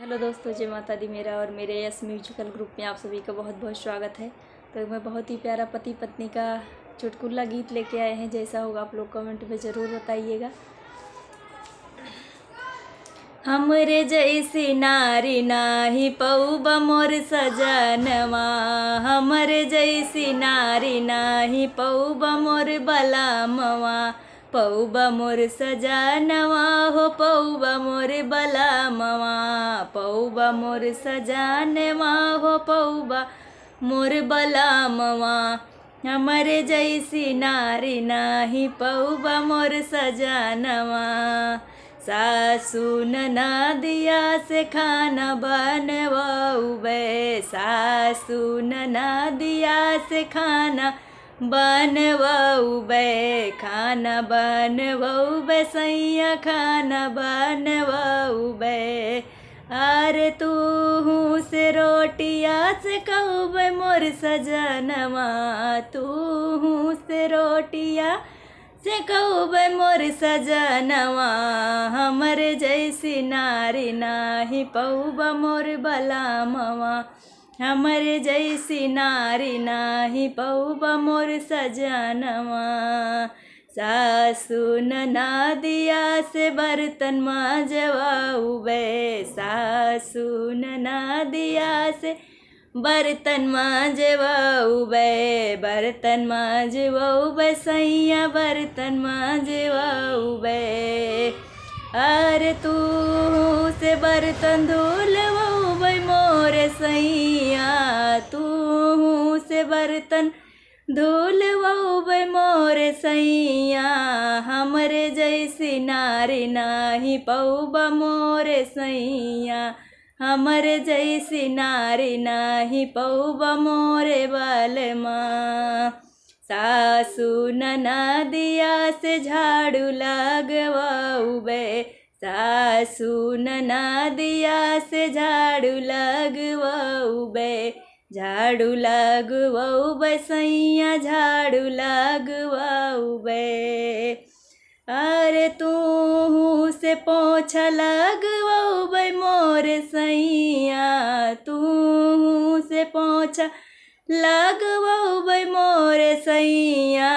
Hello दोस्तों, जय माता दी। मेरा और मेरे यस म्यूजिकल ग्रुप में आप सभी का बहुत बहुत स्वागत है। तो मैं बहुत ही प्यारा पति पत्नी का चुटकुला गीत लेके आए हैं। जैसा होगा आप लोग कमेंट में ज़रूर बताइएगा। हमरे जैसी नारी नाही पौबा मोर सजनवा, हमरे जैसी नारी नाही पौबा मोर बलामवा, पौबा मोर सजनवा हो पौबा मोर बलामवा, पौबा मोर सजनवा हो पौबा मोर बलामवा, हमरे जैसी नारी नाही पौबा मोर सजनवा। सासू ननदिया से खाना बनवाऊबे, सासू ननदिया से खाना बनवाऊबे, खाना बनवाऊबे सैया खाना बनवाऊबे। अरे तू से रोटिया से कहूबे मोर सजनवा, तू से रोटिया से कहूबे मोर सजनवा, हमरे जैसी नारी नाही पौबा मोर बलामवा, हमरे जैसी नारी नाही पौबा मोर सजनवा। सासू ननदिया से बर्तन मांजवाऊबे, सासू ननदिया से बर्तन मांजवाऊबे, बर्तन मांजवाऊबे सैया बर्तन मांजवाऊबे। अरे तू से बर्तन धुलवाऊबे मोर सैया, तू से बर्तन धुलवाऊबे मोर सैया, हमरे जैसी नारी नाही पौबा मोर सैया, हमरे जैसी नारी नाही पौबा मोरे बालमा। सासू ननदिया से झाड़ू लगवाऊबे, सासू ननदिया से झाड़ू लगवाऊबे, झाड़ू लगवाऊबे सैया झाड़ू लगवाऊबे। अरे तू से पोछा लगवाऊबे मोर सैया, तू से पोछा लगवाऊबे मोर सैया,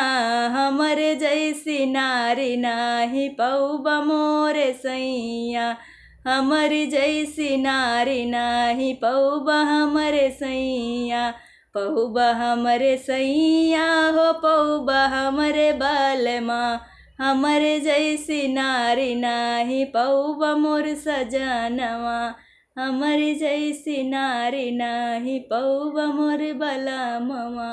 हमरे जैसी नारी नाही पौबा मोर सैया, हमरी जैसी नारी नाही पौबा हमरे सैया, पौबा हमरे सैया हो पौबा हमरे बालमा, हमरे जैसी नारी नाही पौबा मोर सजनवा, हमरे जैसी नारी नाही पौबा मोर बलामवा।